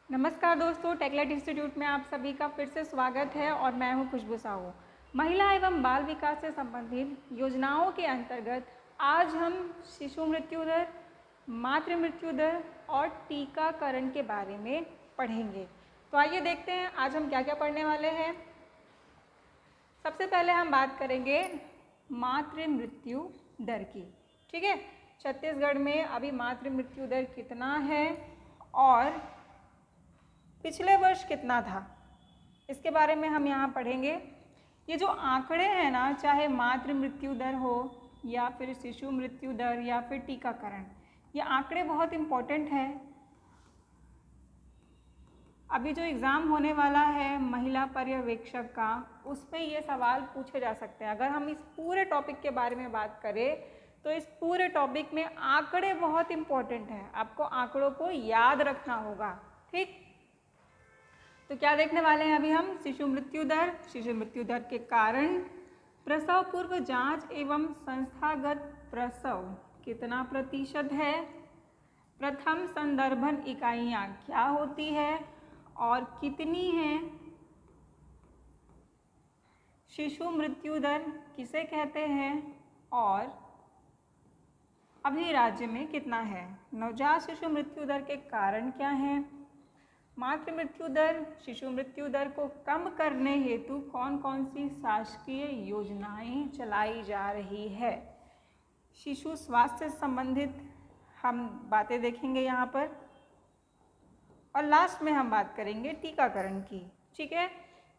नमस्कार दोस्तों, टेकलेट इंस्टीट्यूट में आप सभी का फिर से स्वागत है और मैं हूं खुशबू साहू। महिला एवं बाल विकास से संबंधित योजनाओं के अंतर्गत आज हम शिशु मृत्यु दर, मातृ मृत्यु दर और टीकाकरण के बारे में पढ़ेंगे। तो आइए देखते हैं आज हम क्या क्या पढ़ने वाले हैं। सबसे पहले हम बात करेंगे मातृ मृत्यु दर की। ठीक है, छत्तीसगढ़ में अभी मातृ मृत्यु दर कितना है और पिछले वर्ष कितना था, इसके बारे में हम यहाँ पढ़ेंगे। ये जो आंकड़े हैं ना, चाहे मातृ मृत्यु दर हो या फिर शिशु मृत्यु दर या फिर टीकाकरण, ये आंकड़े बहुत इम्पोर्टेंट हैं। अभी जो एग्ज़ाम होने वाला है महिला पर्यवेक्षक का, उसमें ये सवाल पूछे जा सकते हैं। अगर हम इस पूरे टॉपिक के बारे में बात करें तो इस पूरे टॉपिक में आंकड़े बहुत इम्पोर्टेंट हैं, आपको आंकड़ों को याद रखना होगा। ठीक, तो क्या देखने वाले हैं अभी हम? शिशु मृत्यु दर के कारण, प्रसव पूर्व जांच एवं संस्थागत प्रसव कितना प्रतिशत है, प्रथम संदर्भन इकाइयाँ क्या होती है और कितनी हैं, शिशु मृत्यु दर किसे कहते हैं और अभी राज्य में कितना है, नवजात शिशु मृत्यु दर के कारण क्या हैं, मातृ मृत्यु दर, शिशु मृत्यु दर को कम करने हेतु कौन कौन सी शासकीय योजनाएं चलाई जा रही है, शिशु स्वास्थ्य से संबंधित हम बातें देखेंगे यहाँ पर, और लास्ट में हम बात करेंगे टीकाकरण की। ठीक है,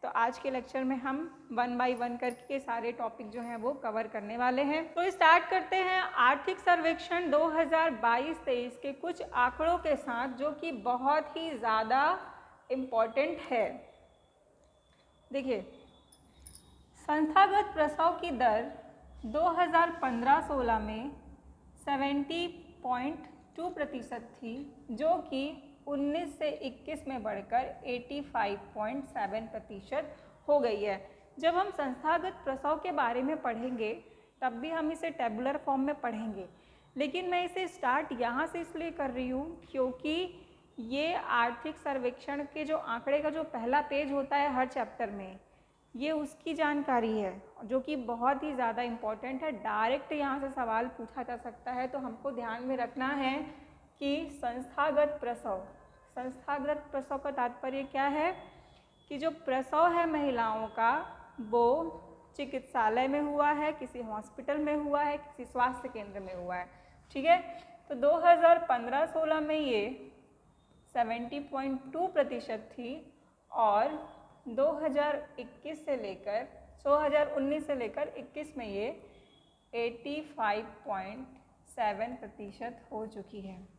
तो आज के लेक्चर में हम 1 बाय 1 करके सारे टॉपिक जो हैं वो कवर करने वाले हैं। तो स्टार्ट करते हैं आर्थिक सर्वेक्षण 2022-23 के कुछ आंकड़ों के साथ, जो कि बहुत ही ज़्यादा इम्पॉर्टेंट है। देखिए, संस्थागत प्रसव की दर 2015-16 में 70.2% थी, जो कि 19 से 21 में बढ़कर 85.7% हो गई है। जब हम संस्थागत प्रसव के बारे में पढ़ेंगे तब भी हम इसे टेबुलर फॉर्म में पढ़ेंगे, लेकिन मैं इसे स्टार्ट यहाँ से इसलिए कर रही हूँ क्योंकि ये आर्थिक सर्वेक्षण के जो आंकड़े का जो पहला पेज होता है हर चैप्टर में, ये उसकी जानकारी है जो कि बहुत ही ज़्यादा इम्पॉर्टेंट है। डायरेक्ट यहाँ से सवाल पूछा जा सकता है, तो हमको ध्यान में रखना है कि संस्थागत प्रसव का तात्पर्य क्या है कि जो प्रसव है महिलाओं का, वो चिकित्सालय में हुआ है, किसी हॉस्पिटल में हुआ है, किसी स्वास्थ्य केंद्र में हुआ है। ठीक है, तो 2015-16 में ये 70.2% थी और 2019 से लेकर 21 में ये 85.7% हो चुकी है।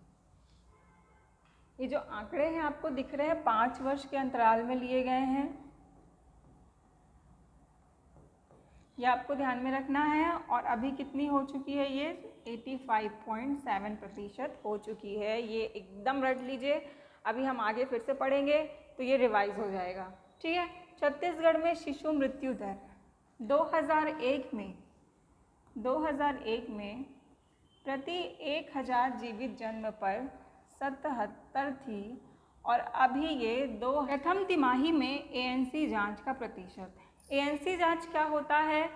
ये जो आंकड़े हैं आपको दिख रहे हैं 5 वर्ष के अंतराल में लिए गए हैं, ये आपको ध्यान में रखना है। और अभी कितनी हो चुकी है? ये 85.7% हो चुकी है। ये एकदम रट लीजिए, अभी हम आगे फिर से पढ़ेंगे तो ये रिवाइज हो जाएगा। ठीक है, छत्तीसगढ़ में शिशु मृत्यु दर 2001 में प्रति 1000 जीवित जन्म पर 77 थी और अभी ये प्रथम तिमाही में ANC जांच का प्रतिशत है। ANC जांच क्या होता है?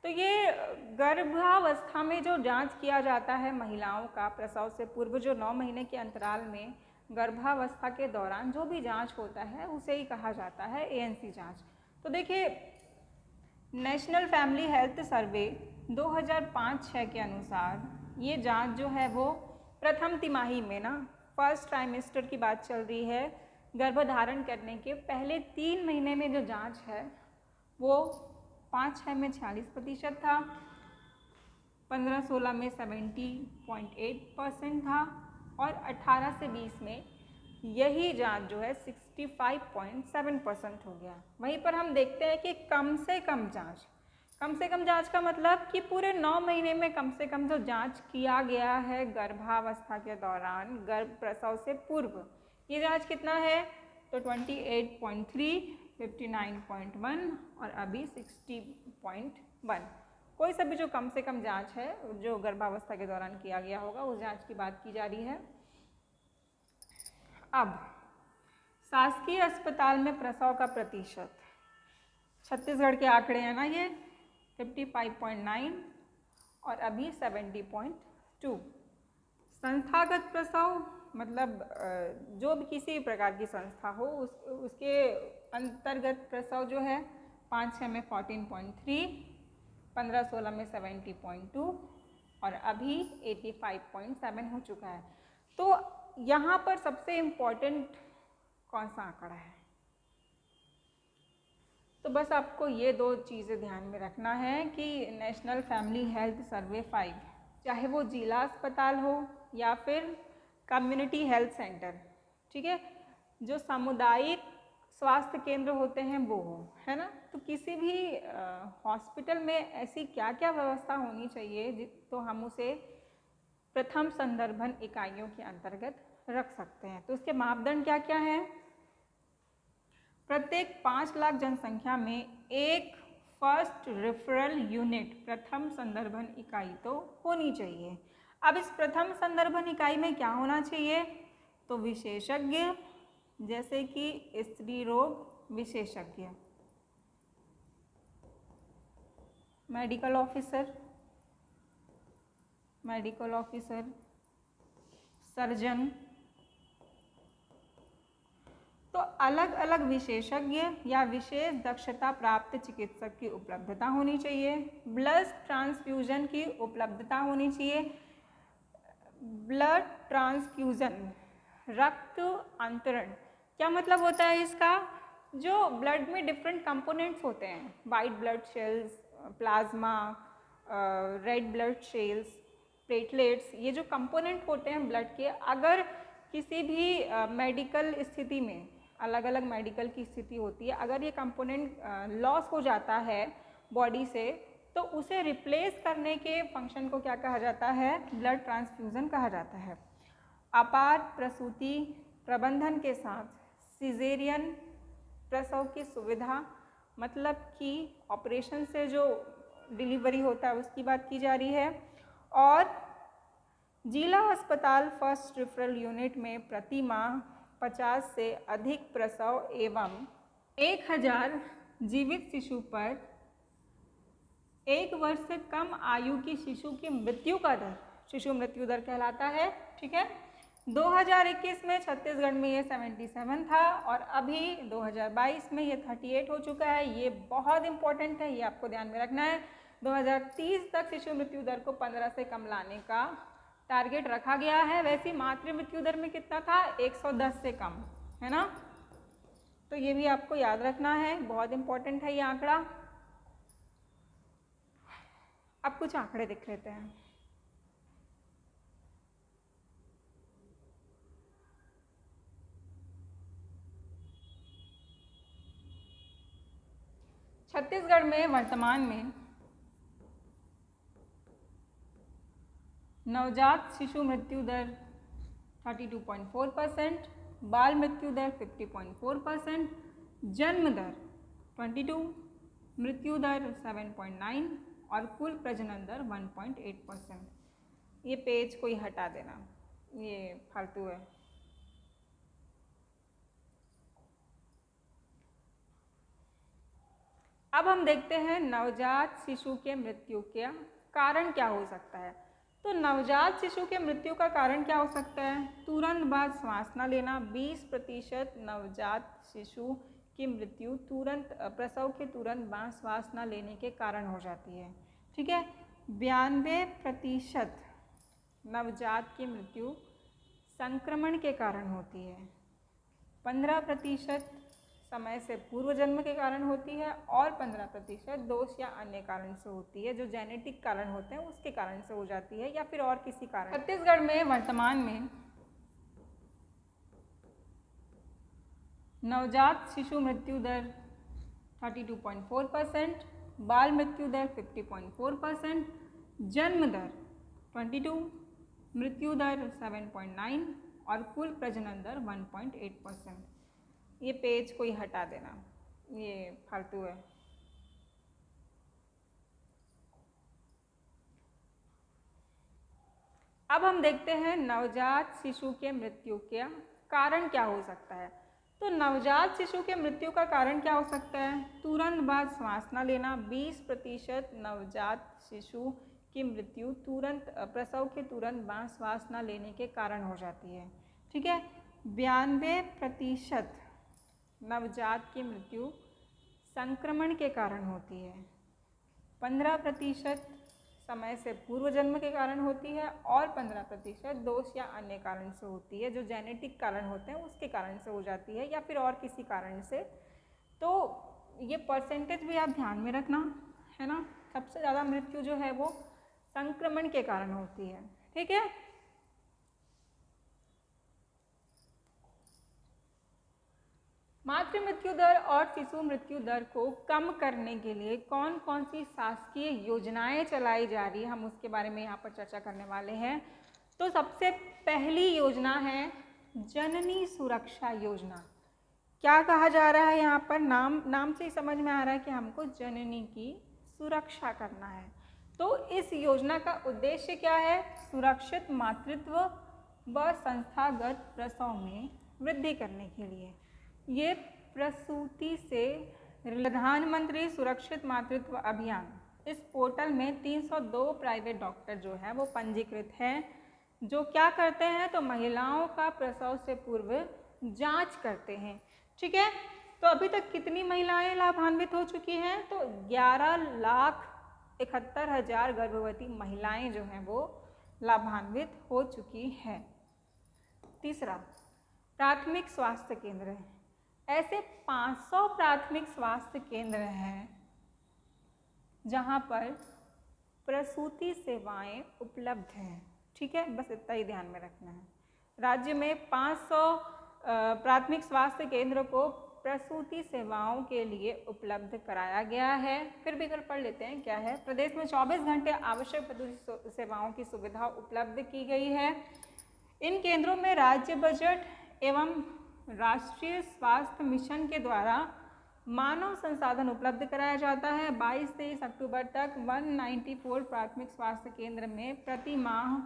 तो ये गर्भावस्था में जो जांच किया जाता है महिलाओं का, प्रसव से पूर्व जो 9 महीने के अंतराल में गर्भावस्था के दौरान जो भी जांच होता है उसे ही कहा जाता है ANC जांच। तो देखिए, नेशनल फैमिली हेल्थ सर्वे 2005-06 के अनुसार ये जांच जो है वो प्रथम तिमाही में ना, फर्स्ट ट्राइमेस्टर की बात चल रही है, गर्भधारण करने के पहले 3 महीने में जो जांच है वो 5-6 में 46% था, 15-16 में 70.8% था और 18 से 20 में यही जांच जो है 65.7% हो गया। वहीं पर हम देखते हैं कि कम से कम जांच का मतलब कि पूरे 9 महीने में कम से कम जो जांच किया गया है गर्भावस्था के दौरान, गर्भ प्रसव से पूर्व, ये जांच कितना है? तो 28.3, 59.1 और अभी 60.1। कोई सा भी जो कम से कम जांच है जो गर्भावस्था के दौरान किया गया होगा, उस जांच की बात की जा रही है। अब शासकीय अस्पताल में प्रसव का प्रतिशत, छत्तीसगढ़ के आंकड़े हैं ना ये, 55.9 और अभी 70.2। संस्थागत प्रसव मतलब जो भी किसी प्रकार की संस्था हो उसके अंतर्गत प्रसव जो है 5-6 में 14.3, 15-16 में 70.2 और अभी 85.7 हो चुका है। तो यहाँ पर सबसे इम्पॉर्टेंट कौन सा आंकड़ा है? तो बस आपको ये दो चीज़ें ध्यान में रखना है कि नेशनल फैमिली हेल्थ सर्वे 5, चाहे वो जिला अस्पताल हो या फिर कम्युनिटी हेल्थ सेंटर, ठीक है, जो सामुदायिक स्वास्थ्य केंद्र होते हैं वो हो, है ना। तो किसी भी हॉस्पिटल में ऐसी क्या क्या व्यवस्था होनी चाहिए तो हम उसे प्रथम संदर्भन इकाइयों के अंतर्गत रख सकते हैं। तो उसके मापदंड क्या क्या हैं? प्रत्येक 5 लाख जनसंख्या में एक फर्स्ट रेफरल यूनिट, प्रथम संदर्भन इकाई तो होनी चाहिए। अब इस प्रथम संदर्भन इकाई में क्या होना चाहिए? तो विशेषज्ञ, जैसे कि स्त्री रोग विशेषज्ञ, मेडिकल ऑफिसर, सर्जन। तो अलग अलग विशेषज्ञ या विशेष दक्षता प्राप्त चिकित्सक की उपलब्धता होनी चाहिए। ब्लड ट्रांसफ्यूजन की उपलब्धता होनी चाहिए। ब्लड ट्रांसफ्यूजन, रक्त अंतरण, क्या मतलब होता है इसका? जो ब्लड में डिफरेंट कंपोनेंट्स होते हैं, white blood cells, plasma, red blood cells, platelets, ये जो कंपोनेंट होते हैं ब्लड के, अगर किसी भी मेडिकल स्थिति में, अलग अलग मेडिकल की स्थिति होती है, अगर ये कंपोनेंट लॉस हो जाता है बॉडी से, तो उसे रिप्लेस करने के फंक्शन को क्या कहा जाता है? ब्लड ट्रांसफ्यूज़न कहा जाता है। अपार प्रसूति प्रबंधन के साथ सिजेरियन प्रसव की सुविधा, मतलब कि ऑपरेशन से जो डिलीवरी होता है उसकी बात की जा रही है। और जिला अस्पताल फर्स्ट रेफरल यूनिट में प्रति माह 50 से अधिक प्रसव एवं 1000 जीवित शिशु पर 1 वर्ष से कम आयु की शिशु की मृत्यु का दर शिशु मृत्यु दर कहलाता है, ठीक है। 2021 में छत्तीसगढ़ में ये 77 था और अभी 2022 में ये 38 हो चुका है। ये बहुत इंपॉर्टेंट है, ये आपको ध्यान में रखना है। 2030 तक शिशु मृत्यु दर को 15 से कम लाने का टारगेट रखा गया है। वैसे मातृ मृत्यु दर में कितना था? 110 से कम, है ना। तो ये भी आपको याद रखना है, बहुत इंपॉर्टेंट है ये आंकड़ा। अब कुछ आंकड़े देख लेते हैं। छत्तीसगढ़ में वर्तमान में नवजात शिशु मृत्यु दर 32.4%, बाल मृत्यु दर 50.4%, जन्म दर 22, मृत्यु दर 7.9 और कुल प्रजनन दर 1.8%। ये पेज कोई हटा देना, ये फालतू है। अब हम देखते हैं नवजात शिशु के मृत्यु का कारण क्या हो सकता है। तो नवजात शिशु के मृत्यु का कारण क्या हो सकता है? तुरंत बाद श्वास न लेना, 20% नवजात शिशु की मृत्यु तुरंत प्रसव के तुरंत बाद श्वास न लेने के कारण हो जाती है, ठीक है। 92% नवजात की मृत्यु संक्रमण के कारण होती है, 15% समय से पूर्व जन्म के कारण होती है और 15% दोष या अन्य कारण से होती है, जो जेनेटिक कारण होते हैं उसके कारण से हो जाती है या फिर और किसी कारण। छत्तीसगढ़ में वर्तमान में नवजात शिशु मृत्यु दर 32.4%, बाल मृत्यु दर 50.4%, जन्म दर 22, मृत्यु दर 7.9 और कुल प्रजनन दर 1.8%। ये पेज कोई हटा देना, ये फालतू है। अब हम देखते हैं नवजात शिशु के मृत्यु का कारण क्या हो सकता है। तो नवजात शिशु के मृत्यु का कारण क्या हो सकता है? तुरंत बाद श्वास न लेना। 20% नवजात शिशु की मृत्यु तुरंत प्रसव के तुरंत बाद श्वास न लेने के कारण हो जाती है। ठीक है। 92% नवजात की मृत्यु संक्रमण के कारण होती है। 15% समय से पूर्व जन्म के कारण होती है और 15% दोष या अन्य कारण से होती है, जो जेनेटिक कारण होते हैं उसके कारण से हो जाती है या फिर और किसी कारण से। तो ये परसेंटेज भी आप ध्यान में रखना है ना। सबसे ज़्यादा मृत्यु जो है वो संक्रमण के कारण होती है। ठीक है। मातृ मृत्यु दर और शिशु मृत्यु दर को कम करने के लिए कौन कौन सी शासकीय योजनाएं चलाई जा रही है, हम उसके बारे में यहाँ पर चर्चा करने वाले हैं। तो सबसे पहली योजना है जननी सुरक्षा योजना। क्या कहा जा रहा है यहाँ पर? नाम से ही समझ में आ रहा है कि हमको जननी की सुरक्षा करना है। तो इस योजना का उद्देश्य क्या है? सुरक्षित मातृत्व व संस्थागत प्रसव में वृद्धि करने के लिए। ये प्रसूति से प्रधानमंत्री सुरक्षित मातृत्व अभियान, इस पोर्टल में 302 प्राइवेट डॉक्टर जो है वो पंजीकृत हैं, जो क्या करते हैं? तो महिलाओं का प्रसव से पूर्व जांच करते हैं। ठीक है। तो अभी तक कितनी महिलाएं लाभान्वित हो चुकी हैं? तो 11,71,000 गर्भवती महिलाएं जो हैं वो लाभान्वित हो चुकी हैं। तीसरा, प्राथमिक स्वास्थ्य केंद्र है। ऐसे 500 प्राथमिक स्वास्थ्य केंद्र हैं जहां पर प्रसूति सेवाएं उपलब्ध हैं। ठीक है, बस इतना ही ध्यान में रखना है। राज्य में 500 प्राथमिक स्वास्थ्य केंद्र को प्रसूति सेवाओं के लिए उपलब्ध कराया गया है। फिर भी पढ़ लेते हैं क्या है। प्रदेश में 24 घंटे आवश्यक प्रसूति सेवाओं की सुविधा उपलब्ध की गई है। इन केंद्रों में राज्य बजट एवं राष्ट्रीय स्वास्थ्य मिशन के द्वारा मानव संसाधन उपलब्ध कराया जाता है। 22-23 अक्टूबर तक 194 प्राथमिक स्वास्थ्य केंद्र में प्रति माह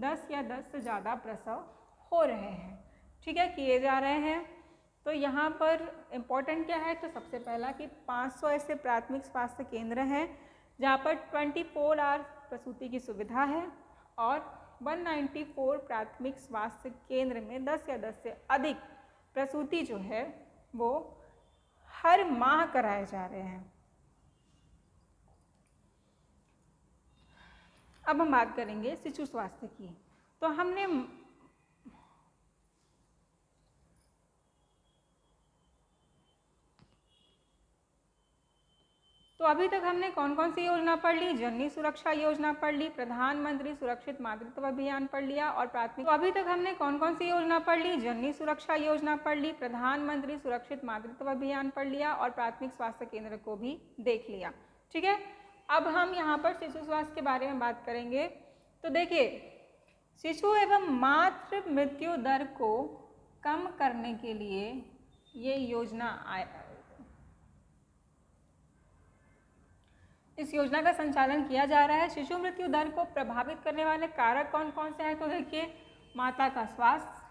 10 या 10 से ज़्यादा प्रसव हो रहे हैं। ठीक है, किए जा रहे हैं। तो यहाँ पर इम्पोर्टेंट क्या है? तो सबसे पहला कि 500 ऐसे प्राथमिक स्वास्थ्य केंद्र हैं जहाँ पर 24 आवर प्रसूति की सुविधा है और 194 प्राथमिक स्वास्थ्य केंद्र में 10 या 10 से अधिक प्रसूति जो है वो हर माह कराए जा रहे हैं। अब हम बात करेंगे शिशु स्वास्थ्य की। तो अभी तक हमने कौन कौन सी योजना पढ़ ली? जननी सुरक्षा योजना पढ़ ली, प्रधानमंत्री सुरक्षित मातृत्व अभियान पढ़ लिया और प्राथमिक। तो अभी तक हमने कौन कौन सी योजना पढ़ ली? जननी सुरक्षा योजना पढ़ ली, प्रधानमंत्री सुरक्षित मातृत्व अभियान पढ़ लिया और प्राथमिक स्वास्थ्य केंद्र को भी देख लिया। ठीक है, अब हम यहाँ पर शिशु स्वास्थ्य के बारे में बात करेंगे। तो देखिए, शिशु एवं मातृ मृत्यु दर को कम करने के लिए ये योजना इस योजना का संचालन किया जा रहा है। शिशु मृत्यु दर को प्रभावित करने वाले कारक कौन कौन से हैं? तो देखिए, माता का स्वास्थ्य,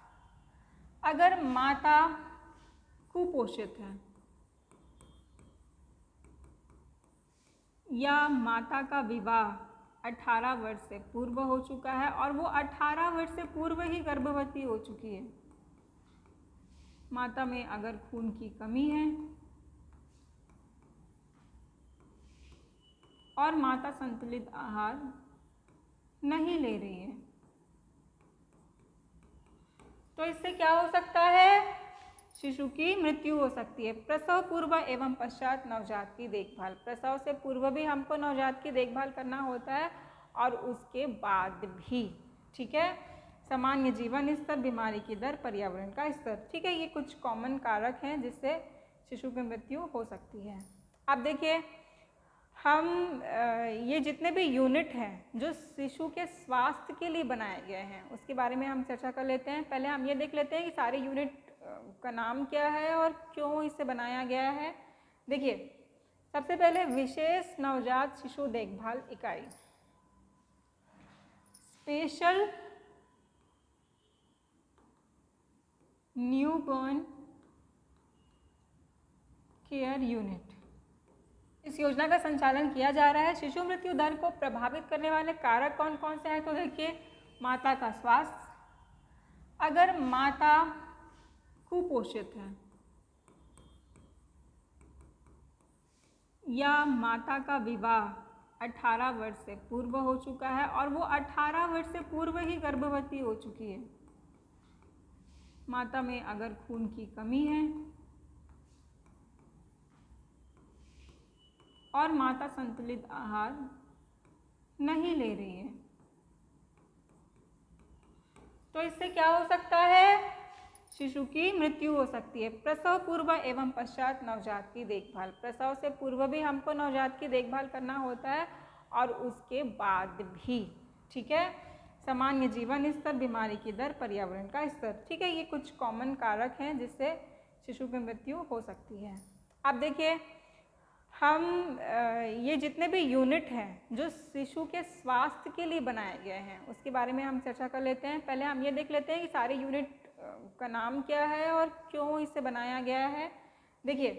अगर माता कुपोषित है या माता का विवाह 18 वर्ष से पूर्व हो चुका है और वो 18 वर्ष से पूर्व ही गर्भवती हो चुकी है, माता में अगर खून की कमी है और माता संतुलित आहार नहीं ले रही है, तो इससे क्या हो सकता है? शिशु की मृत्यु हो सकती है। प्रसव पूर्व एवं पश्चात नवजात की देखभाल, प्रसव से पूर्व भी हमको नवजात की देखभाल करना होता है और उसके बाद भी। ठीक है, सामान्य जीवन स्तर, बीमारी की दर, पर्यावरण का स्तर। ठीक है, ये कुछ कॉमन कारक हैं जिससे शिशु की मृत्यु हो सकती है। अब देखिए, हम ये जितने भी यूनिट हैं जो शिशु के स्वास्थ्य के लिए बनाए गए हैं उसके बारे में हम चर्चा कर लेते हैं। पहले हम ये देख लेते हैं कि सारे यूनिट का नाम क्या है और क्यों इसे बनाया गया है। देखिए, सबसे पहले विशेष नवजात शिशु देखभाल इकाई, स्पेशल न्यूबॉर्न केयर यूनिट। इस योजना का संचालन किया जा रहा है। शिशु मृत्यु दर को प्रभावित करने वाले कारक कौन कौन से हैं? तो देखिए, माता का स्वास्थ्य, अगर माता कुपोषित है या माता का विवाह 18 वर्ष से पूर्व हो चुका है और वो 18 वर्ष से पूर्व ही गर्भवती हो चुकी है, माता में अगर खून की कमी है और माता संतुलित आहार नहीं ले रही है, तो इससे क्या हो सकता है? शिशु की मृत्यु हो सकती है। प्रसव पूर्व एवं पश्चात नवजात की देखभाल। प्रसव से पूर्व भी हमको नवजात की देखभाल करना होता है और उसके बाद भी, ठीक है। सामान्य जीवन स्तर, बीमारी की दर, पर्यावरण का स्तर, ठीक है। ये कुछ कॉमन कारक हैं जिससे शिशु की मृत्यु हो सकती है। अब देखिए, हम ये जितने भी यूनिट हैं जो शिशु के स्वास्थ्य के लिए बनाए गए हैं उसके बारे में हम चर्चा कर लेते हैं। पहले हम ये देख लेते हैं कि सारे यूनिट का नाम क्या है और क्यों इसे बनाया गया है। देखिए,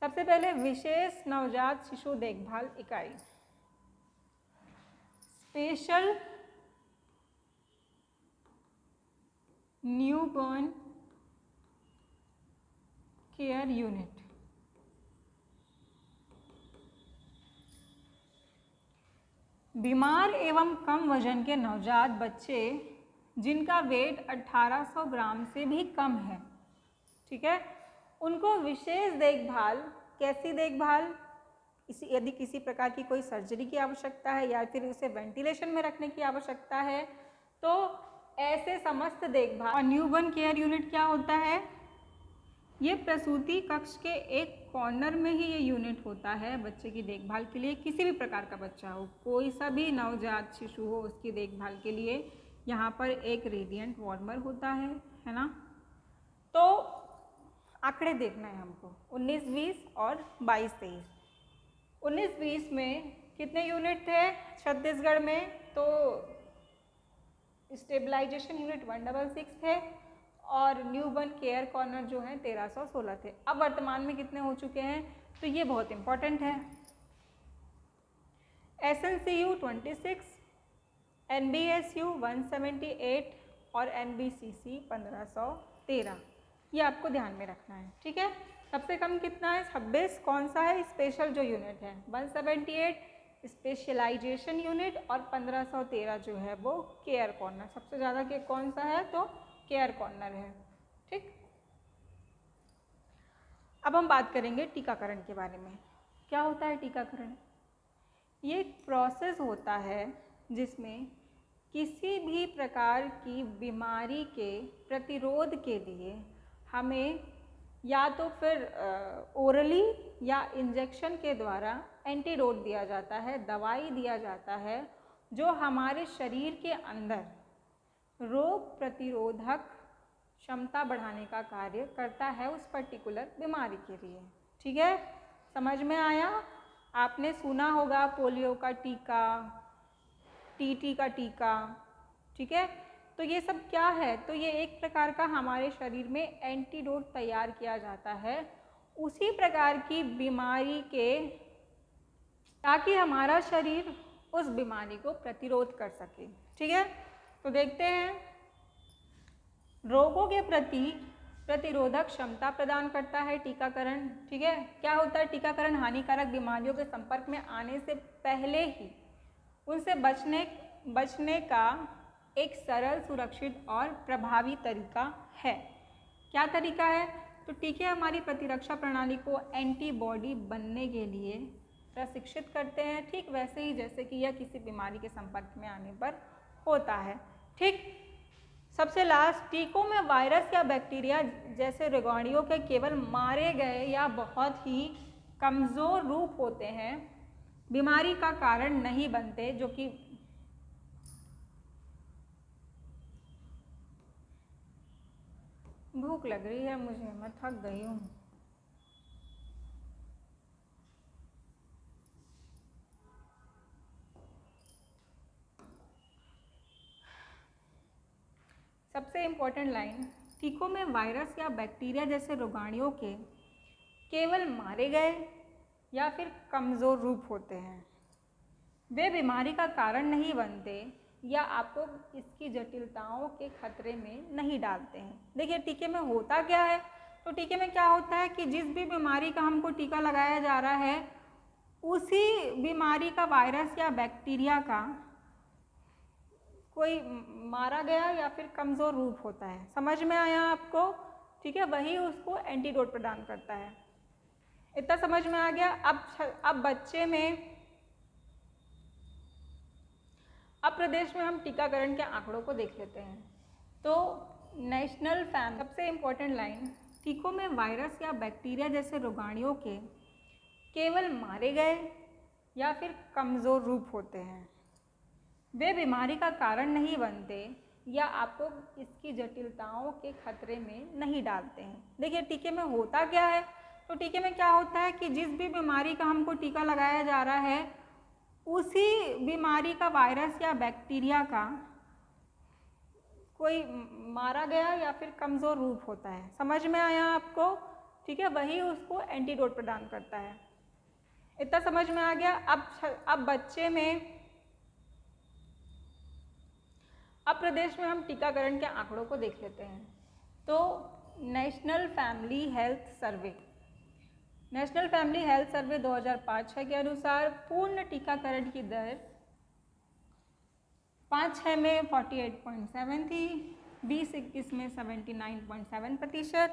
सबसे पहले विशेष नवजात शिशु देखभाल इकाई, स्पेशल न्यूबॉर्न केयर यूनिट। बीमार एवं कम वजन के नवजात बच्चे जिनका वेट 1800 ग्राम से भी कम है, ठीक है, उनको विशेष देखभाल। कैसी देखभाल? यदि किसी प्रकार की कोई सर्जरी की आवश्यकता है या फिर उसे वेंटिलेशन में रखने की आवश्यकता है तो ऐसे समस्त देखभाल। और न्यूबॉर्न केयर यूनिट क्या होता है? ये प्रसूति कक्ष के एक कॉर्नर में ही ये यूनिट होता है बच्चे की देखभाल के लिए। किसी भी प्रकार का बच्चा हो, कोई सा भी नवजात शिशु हो, उसकी देखभाल के लिए यहाँ पर एक रेडिएंट वार्मर होता है ना। तो आंकड़े देखना है हमको, 19-20 और 22-23। 19-20 में कितने यूनिट थे छत्तीसगढ़ में? तो स्टेबलाइजेशन यूनिट 166 थे और न्यूबॉर्न केयर कॉर्नर जो है 1316 थे। अब वर्तमान में कितने हो चुके हैं? तो ये बहुत इंपॉर्टेंट है। SNCU 26, NBSU 178 और NBCC 1513, ये आपको ध्यान में रखना है, ठीक है। सबसे कम कितना है? 26। कौन सा है? स्पेशल जो यूनिट है 178 स्पेशलाइजेशन यूनिट और 1513 जो है वो केयर कॉर्नर। सबसे ज़्यादा के कौन सा है? तो केयर कॉर्नर है, ठीक। अब हम बात करेंगे टीकाकरण के बारे में। क्या होता है टीकाकरण? ये एक प्रोसेस होता है जिसमें किसी भी प्रकार की बीमारी के प्रतिरोध के लिए हमें या तो फिर ओरली या इंजेक्शन के द्वारा एंटीडोट दिया जाता है, दवाई दिया जाता है जो हमारे शरीर के अंदर रोग प्रतिरोधक क्षमता बढ़ाने का कार्य करता है उस पर्टिकुलर बीमारी के लिए, ठीक है। समझ में आया? आपने सुना होगा पोलियो का टीका, टीटी का टीका, ठीक है। तो ये सब क्या है? तो ये एक प्रकार का हमारे शरीर में एंटीडोट तैयार किया जाता है उसी प्रकार की बीमारी के, ताकि हमारा शरीर उस बीमारी को प्रतिरोध कर सके, ठीक है। तो देखते हैं, रोगों के प्रति प्रतिरोधक क्षमता प्रदान करता है टीकाकरण, ठीक है। क्या होता है? टीकाकरण हानिकारक बीमारियों के संपर्क में आने से पहले ही उनसे बचने का एक सरल, सुरक्षित और प्रभावी तरीका है। क्या तरीका है? तो टीके हमारी प्रतिरक्षा प्रणाली को एंटीबॉडी बनने के लिए प्रशिक्षित करते हैं, ठीक वैसे ही जैसे कि यह किसी बीमारी के संपर्क में आने पर होता है, ठीक। सबसे लास्ट, टीकों में वायरस या बैक्टीरिया जैसे रोगाणुओं के केवल मारे गए या बहुत ही कमज़ोर रूप होते हैं, बीमारी का कारण नहीं बनते, जो कि भूख लग रही है मुझे, मैं थक गई हूँ। सबसे इम्पोर्टेंट लाइन, टीकों में वायरस या बैक्टीरिया जैसे रोगाणुओं के केवल मारे गए या फिर कमज़ोर रूप होते हैं। वे बीमारी का कारण नहीं बनते या आपको इसकी जटिलताओं के खतरे में नहीं डालते हैं। देखिए टीके में होता क्या है, तो टीके में क्या होता है कि जिस भी बीमारी का हमको टीका लगाया जा रहा है उसी बीमारी का वायरस या बैक्टीरिया का कोई मारा गया या फिर कमज़ोर रूप होता है। समझ में आया आपको? ठीक है, वही उसको एंटीडोट प्रदान करता है। इतना समझ में आ गया। अब बच्चे में, अब प्रदेश में हम टीकाकरण के आंकड़ों को देख लेते हैं। तो नेशनल फैमिली, सबसे इम्पोर्टेंट लाइन, टीकों में वायरस या बैक्टीरिया जैसे रोगाणुओं के केवल मारे गए या फिर कमज़ोर रूप होते हैं। वे बीमारी का कारण नहीं बनते या आपको इसकी जटिलताओं के खतरे में नहीं डालते हैं। देखिए टीके में होता क्या है, तो टीके में क्या होता है कि जिस भी बीमारी का हमको टीका लगाया जा रहा है उसी बीमारी का वायरस या बैक्टीरिया का कोई मारा गया या फिर कमज़ोर रूप होता है। समझ में आया आपको? ठीक है, वही उसको एंटीडोट प्रदान करता है। इतना समझ में आ गया। अब बच्चे में, अब प्रदेश में हम टीकाकरण के आंकड़ों को देख लेते हैं। तो national family health survey, national family health survey 2005-6 के अनुसार पूर्ण टीकाकरण की दर 5-6 में 48.7 थी, 20-21 में 79.7%,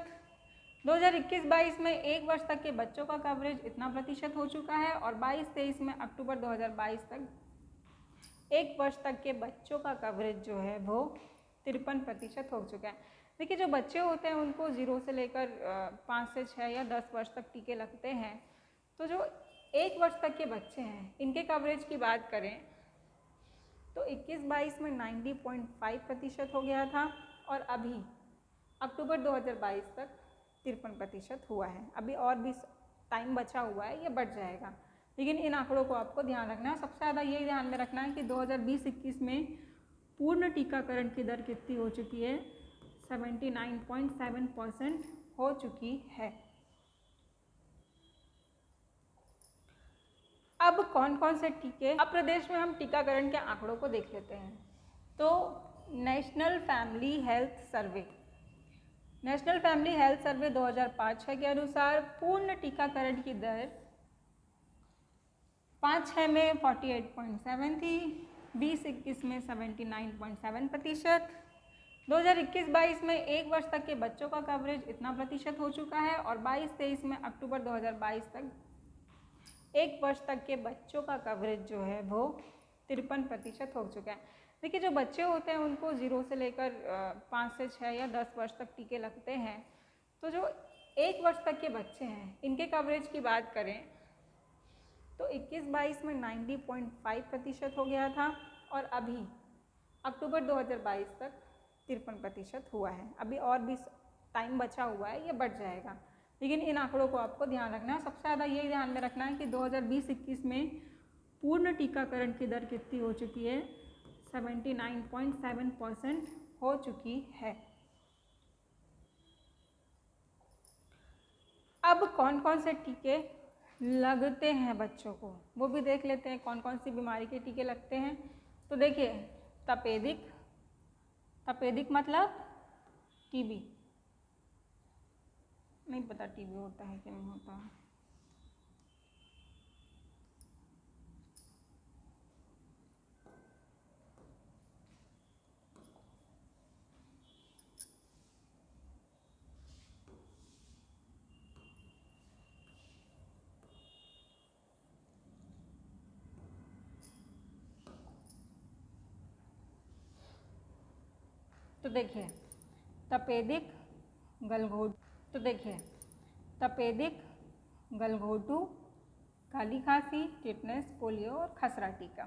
2021-22 में 1 वर्ष तक के बच्चों का कवरेज इतना प्रतिशत हो चुका है और 22-23 में अक्टूबर 2022 तक 1 वर्ष तक के बच्चों का कवरेज जो है वो 53% हो चुका है। देखिए जो बच्चे होते हैं उनको 0 से लेकर 5 से 6 या 10 वर्ष तक टीके लगते हैं। तो जो 1 वर्ष तक के बच्चे हैं इनके कवरेज की बात करें तो 21-22 में 90.5% हो गया था और अभी अक्टूबर 2022 तक 53% हुआ है। अभी और भी टाइम बचा हुआ है, ये बढ़ जाएगा, लेकिन इन आंकड़ों को आपको ध्यान रखना है। सबसे ज़्यादा यही ध्यान में रखना है कि 2020-21 में पूर्ण टीकाकरण की दर कितनी हो चुकी है, 79.7% हो चुकी है। अब कौन कौन से टीके, अब प्रदेश में हम टीकाकरण के आंकड़ों को देख लेते हैं। तो national family health survey, national family health survey 2005-6 के अनुसार पूर्ण टीकाकरण की दर 5-6 में 48.7 थी, 20-21 में 79.7%, 2021-22 में 1 वर्ष तक के बच्चों का कवरेज इतना प्रतिशत हो चुका है और 22-23 में अक्टूबर 2022 तक 1 वर्ष तक के बच्चों का कवरेज जो है वो 53% हो चुका है। देखिए जो बच्चे होते हैं उनको 0 से लेकर 5 से 6 या 10 वर्ष तक टीके लगते हैं। तो जो 1 वर्ष तक के बच्चे हैं इनके कवरेज की बात करें तो 21-22 में 90.5% हो गया था और अभी अक्टूबर 2022 तक 53% हुआ है। अभी और भी टाइम बचा हुआ है, ये बढ़ जाएगा, लेकिन इन आंकड़ों को आपको ध्यान रखना है। सबसे ज़्यादा यही ध्यान में रखना है कि 2020-21 में पूर्ण टीकाकरण की दर कितनी हो चुकी है, 79.7% हो चुकी है। अब कौन कौन से टीके लगते हैं बच्चों को वो भी देख लेते हैं, कौन कौन सी बीमारी के टीके लगते हैं। तो देखिए तपेदिक, तपेदिक मतलब टीबी, नहीं पता टीबी होता है कि नहीं होता। तो देखिए तपेदिक गलघोटू, तो देखिए तपेदिक गलघोटू, काली खांसी, टिटनेस, पोलियो और खसरा टीका,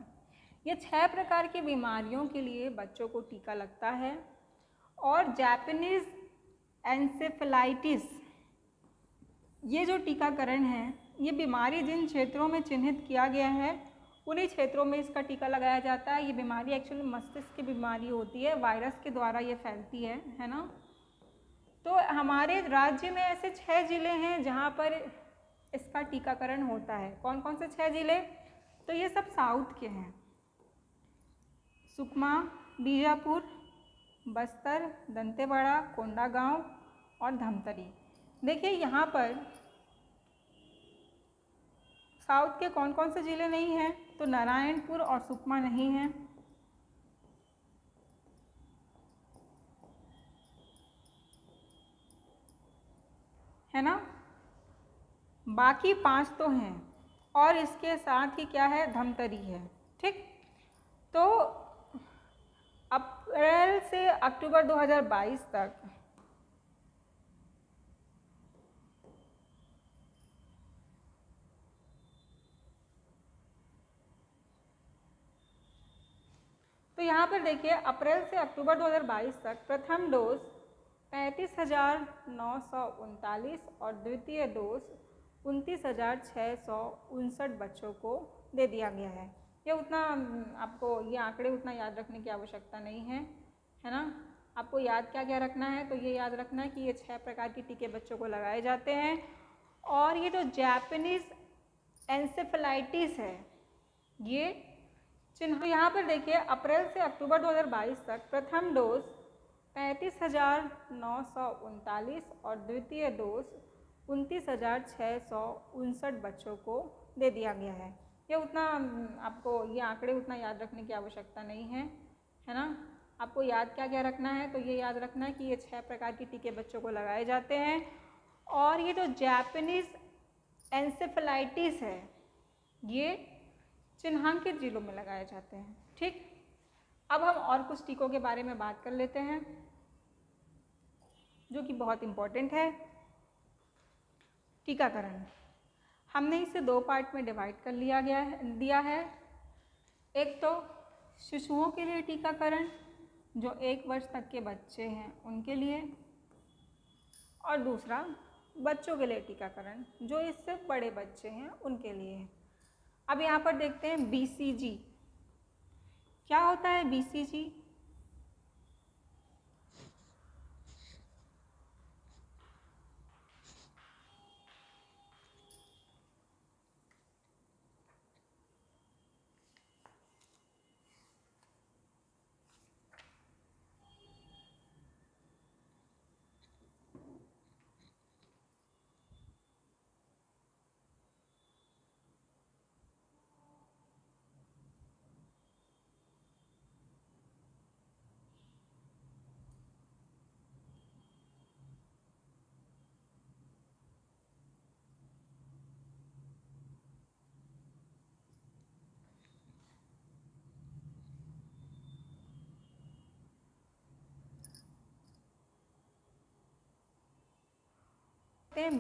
ये 6 प्रकार की बीमारियों के लिए बच्चों को टीका लगता है। और जापानीज एन्सेफेलाइटिस, ये जो टीकाकरण है ये बीमारी जिन क्षेत्रों में चिन्हित किया गया है उन्हीं क्षेत्रों में इसका टीका लगाया जाता है। ये बीमारी एक्चुअली मस्तिष्क की बीमारी होती है, वायरस के द्वारा ये फैलती है ना। तो हमारे राज्य में ऐसे 6 जिले हैं जहाँ पर इसका टीकाकरण होता है। कौन कौन से 6 जिले? तो ये सब साउथ के हैं, सुकमा, बीजापुर, बस्तर, दंतेवाड़ा, कोंडागांव और धमतरी। देखिए यहाँ पर साउथ के कौन कौन से जिले नहीं हैं? तो नारायणपुर और सुकमा नहीं हैं, है ना। बाकी 5 तो हैं और इसके साथ ही क्या है? धमतरी है। ठीक, तो अप्रैल से अक्टूबर 2022 तक तो यहाँ पर देखिए अप्रैल से अक्टूबर 2022 तक प्रथम डोज 35,939 और द्वितीय डोज 29,659 बच्चों को दे दिया गया है। ये उतना आपको ये आंकड़े उतना याद रखने की आवश्यकता नहीं है, है ना। आपको याद क्या क्या रखना है? तो ये याद रखना है कि ये 6 प्रकार के टीके बच्चों को लगाए जाते हैं। और ये जो जापानीज एन्सेफेलाइटिस है ये चिन्ह, यहाँ पर देखिए अप्रैल से अक्टूबर 2022 तक प्रथम डोज 35,939 और द्वितीय डोज 29,659 बच्चों को दे दिया गया है। ये उतना आपको ये आंकड़े उतना याद रखने की आवश्यकता नहीं है, है ना। आपको याद क्या क्या रखना है? तो ये याद रखना है कि ये 6 प्रकार के टीके बच्चों को लगाए जाते हैं। और ये जो जापानीज एन्सेफेलाइटिस है ये चिन्हांकित जिलों में लगाए जाते हैं। ठीक, अब हम और कुछ टीकों के बारे में बात कर लेते हैं जो कि बहुत इम्पोर्टेंट है। टीकाकरण हमने इसे 2 पार्ट में डिवाइड कर दिया है। एक तो शिशुओं के लिए टीकाकरण जो 1 वर्ष तक के बच्चे हैं उनके लिए, और दूसरा बच्चों के लिए टीकाकरण जो इससे बड़े बच्चे हैं उनके लिए। अब यहाँ पर देखते हैं BCG। क्या होता है BCG?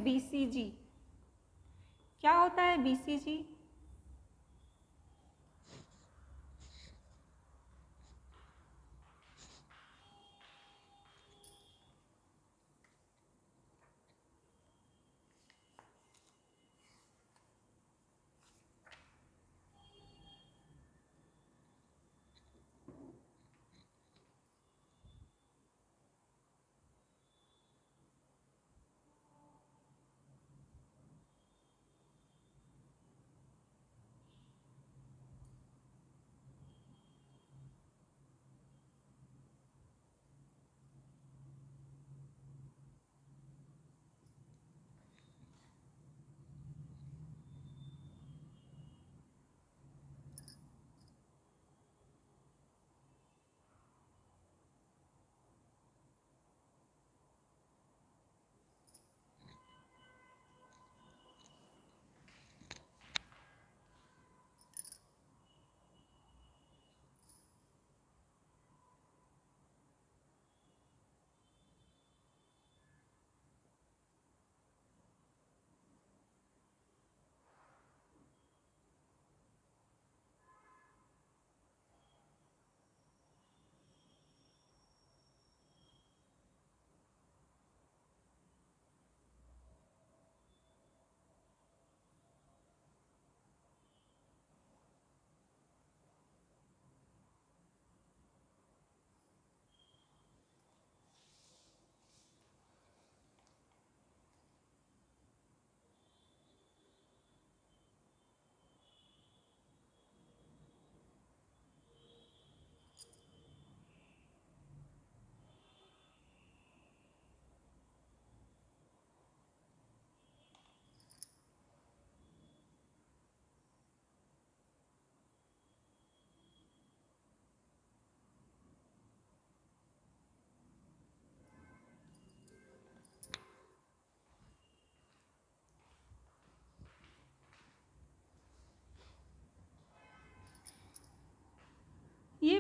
BCG। क्या होता है BCG?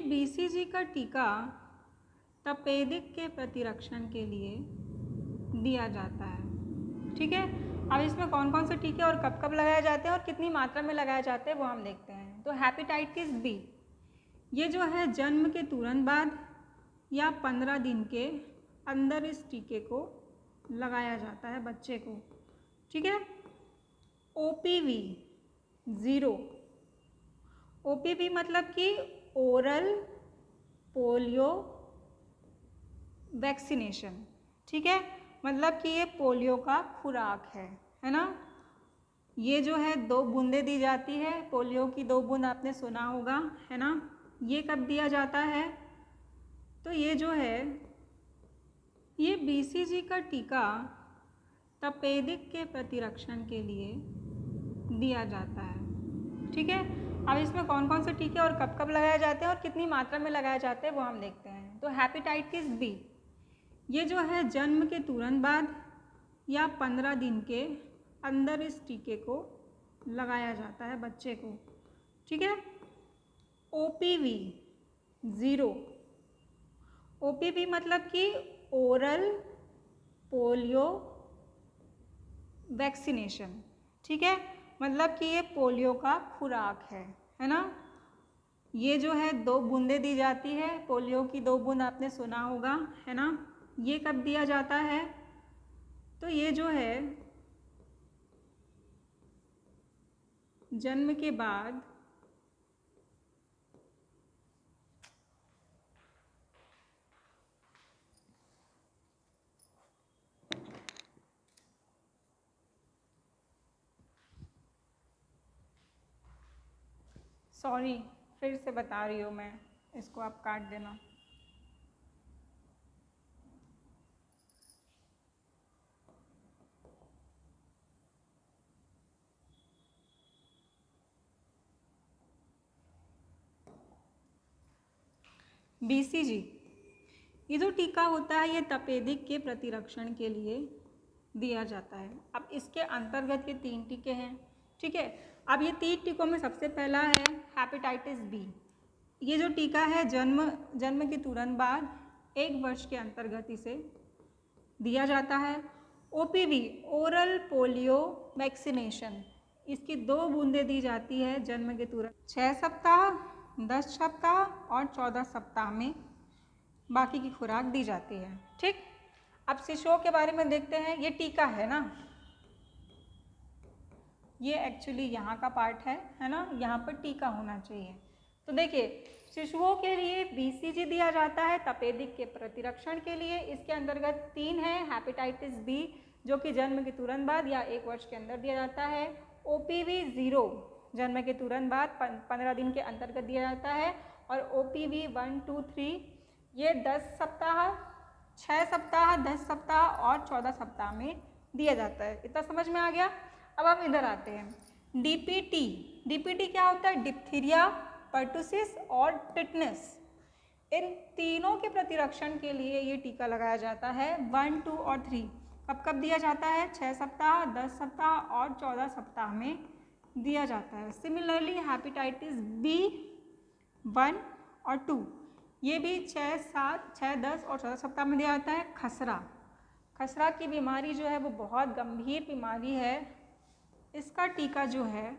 BCG का टीका तपेदिक के प्रतिरक्षण के लिए दिया जाता है। ठीक है, अब इसमें कौन कौन से टीके और कब कब लगाए जाते हैं और कितनी मात्रा में लगाए जाते हैं वो हम देखते हैं। तो हेपेटाइटिस बी, ये जो है जन्म के तुरंत बाद या 15 दिन के अंदर इस टीके को लगाया जाता है बच्चे को। ठीक है, OPV 0, OPV मतलब कि ओरल पोलियो वैक्सीनेशन। ठीक है, मतलब कि ये पोलियो का खुराक है ना। ये जो है 2 बूंदें दी जाती है, पोलियो की 2 बूंद आपने सुना होगा, है ना। ये कब दिया जाता है? तो ये जो है ये BCG का टीका तपेदिक के प्रतिरक्षण के लिए दिया जाता है। ठीक है, अब इसमें कौन कौन से टीके और कब कब लगाए जाते हैं और कितनी मात्रा में लगाए जाते हैं वो हम देखते हैं। तो हेपेटाइटिस बी, ये जो है जन्म के तुरंत बाद या 15 दिन के अंदर इस टीके को लगाया जाता है बच्चे को। ठीक है, OPV 0, OPV मतलब कि ओरल पोलियो वैक्सीनेशन। ठीक है, मतलब कि ये पोलियो का खुराक है ना। ये जो है 2 बूंदें दी जाती है, पोलियो की 2 बूंद आपने सुना होगा, है ना। ये कब दिया जाता है? तो ये जो है जन्म के बाद सॉरी फिर से बता रही हूँ मैं, इसको आप काट देना। BCG ये जो टीका होता है ये तपेदिक के प्रतिरक्षण के लिए दिया जाता है। अब इसके अंतर्गत ये 3 टीके हैं। ठीक है, अब ये 3 टीकों में सबसे पहला है हेपेटाइटिस बी। ये जो टीका है जन्म के तुरंत बाद 1 वर्ष के अंतर्गत इसे दिया जाता है। OPV ओरल पोलियो वैक्सीनेशन, इसकी 2 बूंदें दी जाती है जन्म के तुरंत 6 सप्ताह, 10 सप्ताह और 14 सप्ताह में बाकी की खुराक दी जाती है। ठीक, अब शिशुओं के बारे में देखते हैं। ये टीका है ना, ये एक्चुअली यहाँ का पार्ट है ना, यहाँ पर टीका होना चाहिए। तो देखिए शिशुओं के लिए BCG दिया जाता है तपेदिक के प्रतिरक्षण के लिए। इसके अंतर्गत 3 है, हेपेटाइटिस बी जो कि जन्म के तुरंत बाद या 1 वर्ष के अंदर दिया जाता है। OPV 0 जन्म के तुरंत बाद 15 दिन के अंतर्गत दिया जाता है। और OPV 1, 2, 3 ये 10 सप्ताह, 6 सप्ताह, 10 सप्ताह और 14 सप्ताह में दिया जाता है। इतना समझ में आ गया। अब हम इधर आते हैं। DPT क्या होता है? डिप्थीरिया, पर्टुसिस और टिटनेस। इन तीनों के प्रतिरक्षण के लिए ये टीका लगाया जाता है 1, 2 और 3। कब कब दिया जाता है? 6 सप्ताह, 10 सप्ताह और 14 सप्ताह में दिया जाता है। सिमिलरली हेपेटाइटिस B 1 और 2 ये भी 6, 7, 6, 10 और 14 सप्ताह में दिया जाता है। खसरा की बीमारी जो है वो बहुत गंभीर बीमारी है। इसका टीका जो है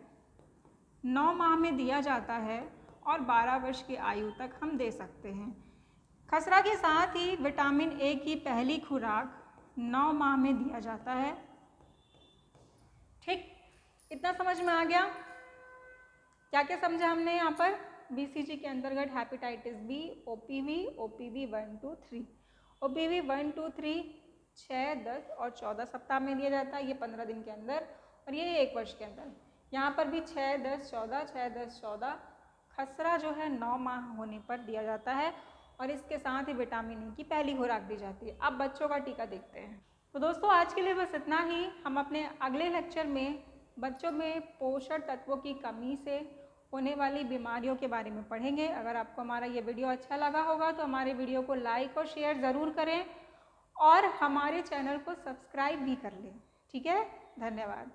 9 माह में दिया जाता है और 12 वर्ष की आयु तक हम दे सकते हैं। खसरा के साथ ही विटामिन A की पहली खुराक 9 माह में दिया जाता है। ठीक, इतना समझ में आ गया? क्या क्या समझा हमने यहाँ पर? BCG के अंतर्गत हेपेटाइटिस B, OPV 1, 2, 3। OPV 1, 2, 3 6, 10 और 14 सप्ताह में दिया जाता है, ये 15 दिन के अंदर, और ये 1 वर्ष के अंदर। यहाँ पर भी 6, 10, 14, 6, 10, 14। खसरा जो है 9 माह होने पर दिया जाता है और इसके साथ ही विटामिन E की पहली खुराक दी जाती है। अब बच्चों का टीका देखते हैं। तो दोस्तों आज के लिए बस इतना ही। हम अपने अगले लेक्चर में बच्चों में पोषण तत्वों की कमी से होने वाली बीमारियों के बारे में पढ़ेंगे। अगर आपको हमारा ये वीडियो अच्छा लगा होगा तो हमारे वीडियो को लाइक और शेयर ज़रूर करें और हमारे चैनल को सब्सक्राइब भी कर लें। ठीक है, धन्यवाद।